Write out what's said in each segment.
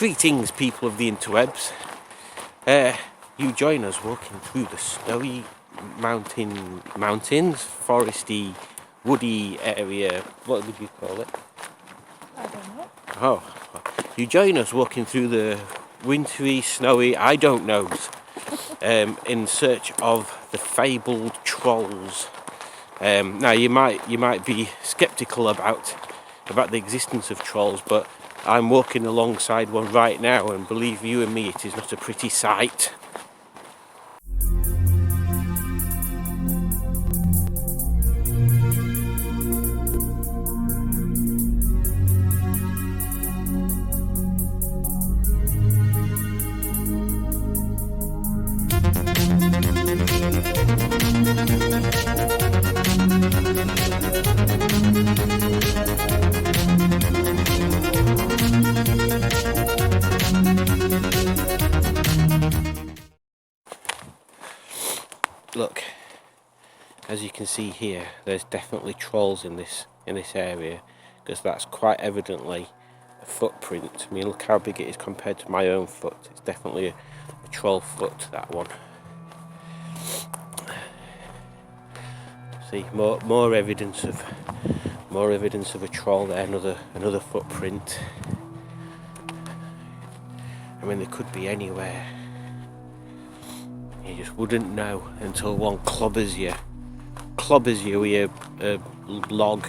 Greetings, people of the interwebs. You join us walking through the snowy mountains, foresty, woody area. What would you call it? I don't know. Oh, you join us walking through the wintry, snowy, I don't knows, in search of the fabled trolls. Now you might be sceptical about the existence of trolls, but I'm walking alongside one right now, and believe you and me, it is not a pretty sight. Look, as you can see here, there's definitely trolls in this area, because that's quite evidently a footprint. I mean, look how big it is compared to my own foot. It's definitely a troll foot, that one. See, more evidence of a troll there. Another footprint. I mean, they could be anywhere. You just wouldn't know until one clobbers you with a log,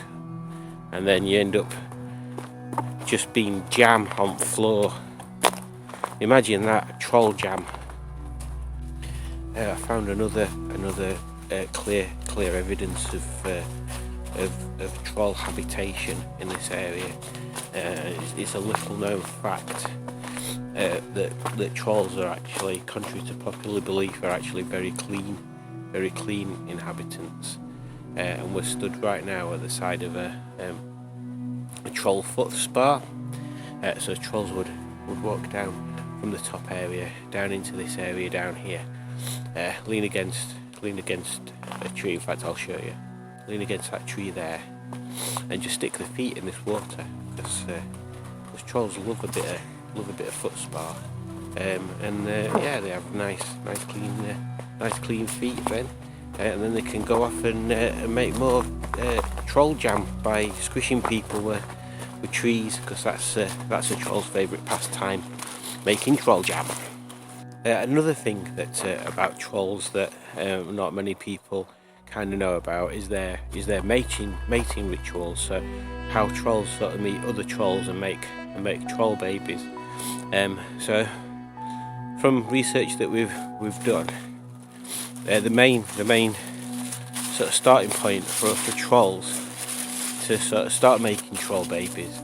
and then you end up just being jam on the floor. Imagine that, troll jam. I found another clear evidence of troll habitation in this area. It's a little known fact that trolls are actually, contrary to popular belief, are actually very clean inhabitants. And we're stood right now at the side of a troll foot spa. So trolls would walk down from the top area down into this area down here, lean against a tree. In fact, I'll show you. Lean against that tree there, and just stick their feet in this water, because trolls love a bit of foot spa, and yeah, they have nice clean feet then, and then they can go off and make more troll jam by squishing people with trees, because that's a troll's favourite pastime, making troll jam. Another thing that about trolls that not many people kind of know about is their mating rituals. So how trolls sort of meet other trolls and make troll babies. So from research that we've done, the main sort of starting point for trolls to sort of start making troll babies,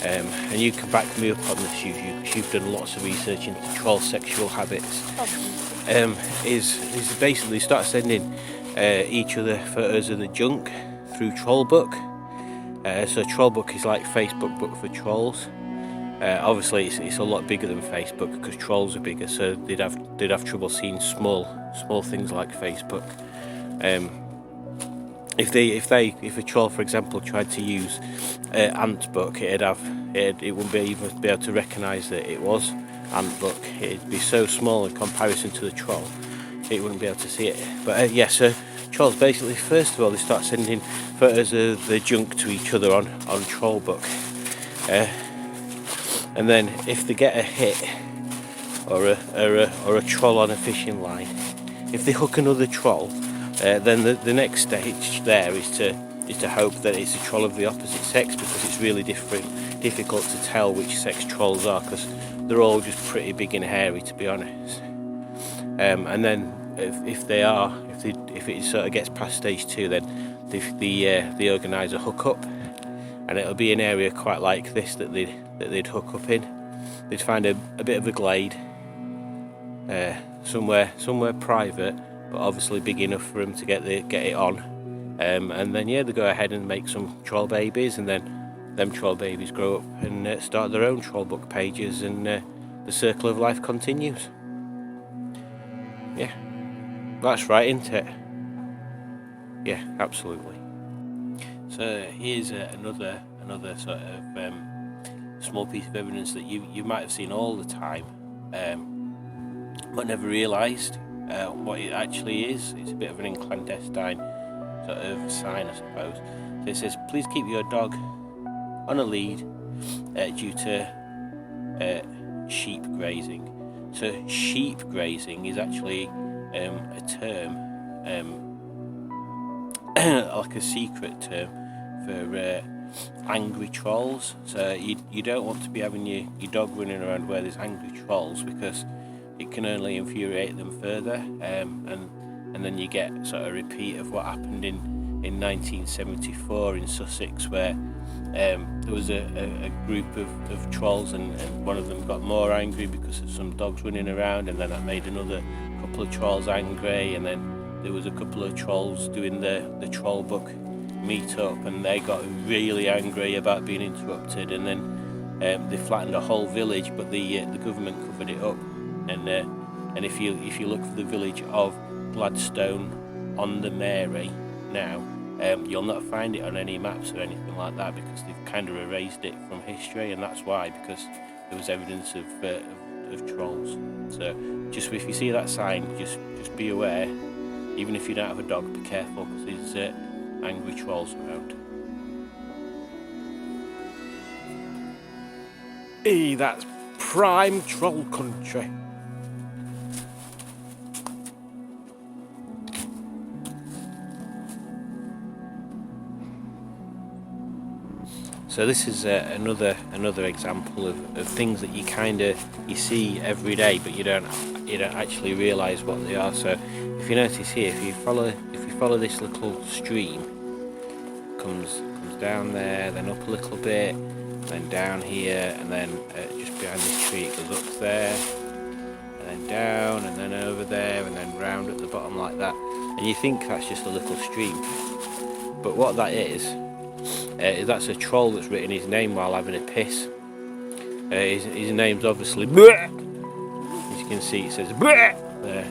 and you can back me up on this, you've done lots of research into troll sexual habits, is basically start sending each other photos of the junk through Trollbook. So Trollbook is like Facebook but for trolls. Obviously it's a lot bigger than Facebook, because trolls are bigger, so they'd have trouble seeing small things like Facebook. If a troll, for example, tried to use Antbook, it wouldn't be able to recognise that it was Antbook. It'd be so small in comparison to the troll, it wouldn't be able to see it. But yeah, so trolls basically, first of all, they start sending photos of the junk to each other on Trollbook, and then if they get a hit or a troll on a fishing line, if they hook another troll, then the next stage there is to hope that it's a troll of the opposite sex, because it's really difficult to tell which sex trolls are, because they're all just pretty big and hairy, to be honest. And then if it sort of gets past stage 2, then they organise a hookup, and it'll be an area quite like this that they'd hook up in. They'd find a bit of a glade, somewhere private, but obviously big enough for them to get it on, and then yeah, they go ahead and make some troll babies, and then them troll babies grow up and start their own Trollbook pages, and the circle of life continues. Yeah, that's right, isn't it? Yeah, absolutely. So here's another sort of small piece of evidence that you might have seen all the time, but never realised what it actually is. It's a bit of an clandestine sort of sign, I suppose. So it says, please keep your dog on a lead due to sheep grazing. So sheep grazing is actually a term, like a secret term for angry trolls. So you don't want to be having your dog running around where there's angry trolls, because it can only infuriate them further, and then you get sort of a repeat of what happened in 1974 in Sussex, where there was a group of trolls, and one of them got more angry because of some dogs running around, and then that made another couple of trolls angry, and then there was a couple of trolls doing the troll book meet up, and they got really angry about being interrupted, and then they flattened a whole village, but the government covered it up, and if you look for the village of Gladstone on the Mary now, you'll not find it on any maps or anything like that, because they've kind of erased it from history, and that's why, because there was evidence of trolls. So just if you see that sign, just be aware. Even if you don't have a dog, be careful, because there's angry trolls around. Hey, that's prime troll country. So this is another example of things that you see every day, but you don't actually realise what they are. So if you notice here, if you follow this little stream, comes down there, then up a little bit, then down here, and then just behind this tree it goes up there, and then down, and then over there, and then round at the bottom like that. And you think that's just a little stream, but what that is that's a troll that's written his name while having a piss. His name's obviously Bleh! As you can see, it says Bleh! There.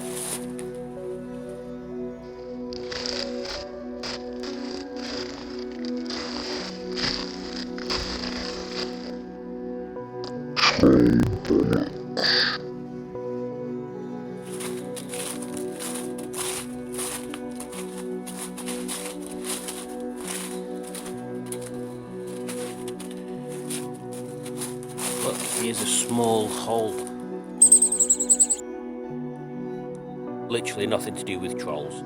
Look, here's a small hole. Literally nothing to do with trolls.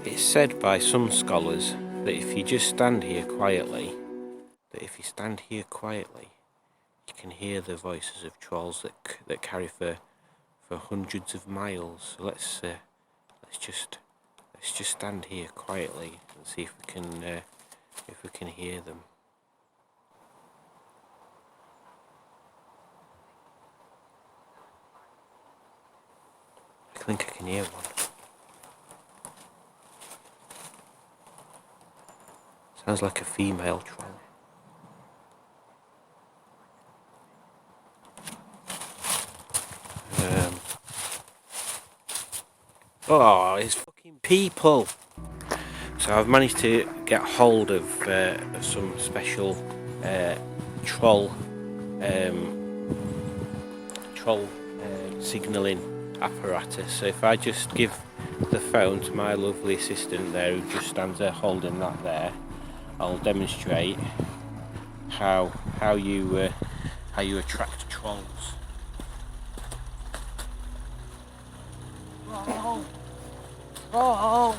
It's said by some scholars that if you just stand here quietly, you can hear the voices of trolls that carry for hundreds of miles. So let's just stand here quietly and see if we can hear them. I think I can hear one. Sounds like a female troll. Oh, it's fucking people. So I've managed to get hold of some special troll signalling apparatus. So if I just give the phone to my lovely assistant there, who just stands there holding that there, I'll demonstrate how you attract trolls. Oh.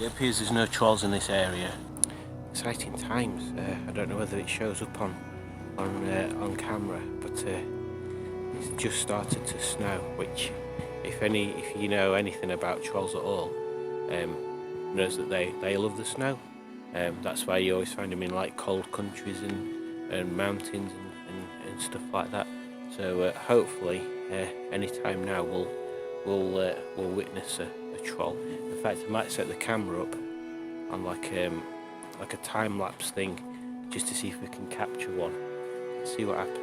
It appears there's no trolls in this area. Exciting times. I don't know whether it shows up on camera, but it's just started to snow. Which, if you know anything about trolls at all, knows that they love the snow. That's why you always find them in like cold countries and mountains and stuff like that. So hopefully any time now we'll witness a troll. In fact, I might set the camera up on like a time-lapse thing just to see if we can capture one. See what happens.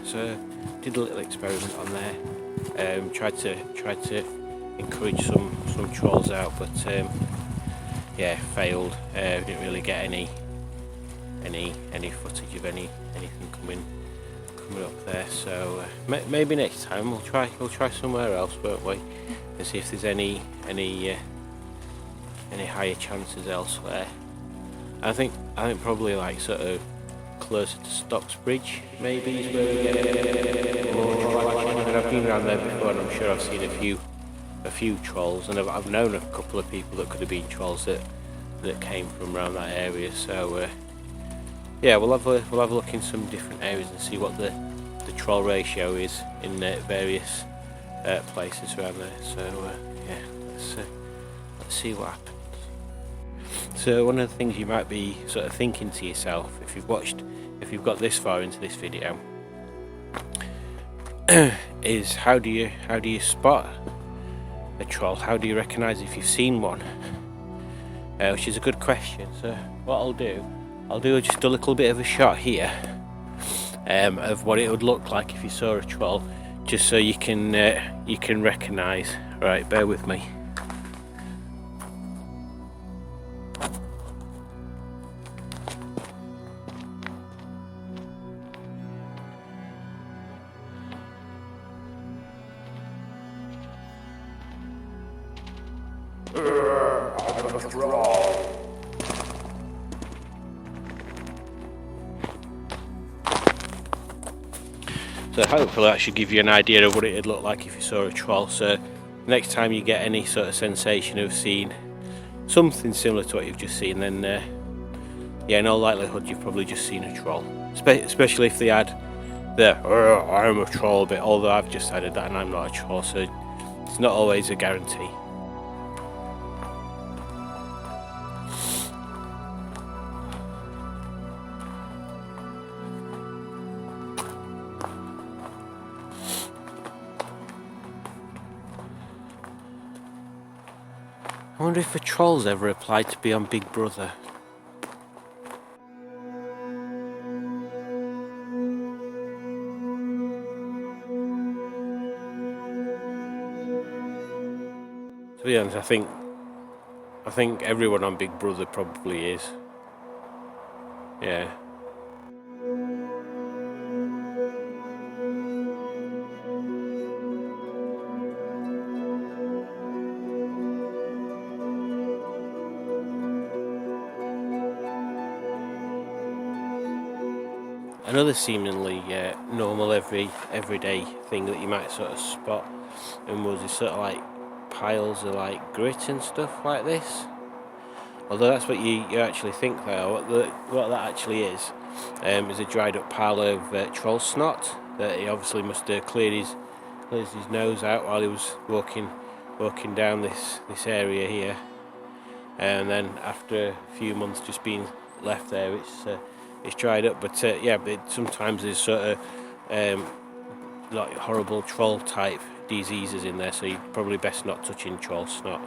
So did a little experiment on there. Tried to encourage some trolls out, but yeah, failed. Didn't really get any footage of anything coming up there. So maybe next time we'll try somewhere else, won't we? And see if there's any higher chances elsewhere. I think probably like sort of closer to Stocksbridge maybe is where we get more. And I've been around there before, and I'm sure I've seen a few trolls, and I've known a couple of people that could have been trolls that came from around that area. So yeah, we'll have a look in some different areas and see what the troll ratio is in various places around there. So yeah, let's see what happens. So one of the things you might be sort of thinking to yourself if you've got this far into this video is how do you spot a troll? How do you recognise if you've seen one? Which is a good question. So what I'll do just a little bit of a shot here of what it would look like if you saw a troll, just so you can recognise. Right, bear with me. So hopefully that should give you an idea of what it'd look like if you saw a troll. So next time you get any sort of sensation of seeing something similar to what you've just seen, then yeah, in all likelihood you've probably just seen a troll. Especially if they add the I'm a troll bit, although I've just added that and I'm not a troll, so it's not always a guarantee. I wonder if a troll's ever applied to be on Big Brother. To be honest, I think everyone on Big Brother probably is. Yeah. Another seemingly normal everyday thing that you might sort of spot in woods is sort of like piles of like grit and stuff like this. Although that's what you actually think there. What that actually is a dried up pile of troll snot that he obviously must have cleared his nose out while he was walking down this area here, and then after a few months just being left there, it's dried up. But yeah, sometimes there's sort of like horrible troll type diseases in there, so you're probably best not touching troll snot.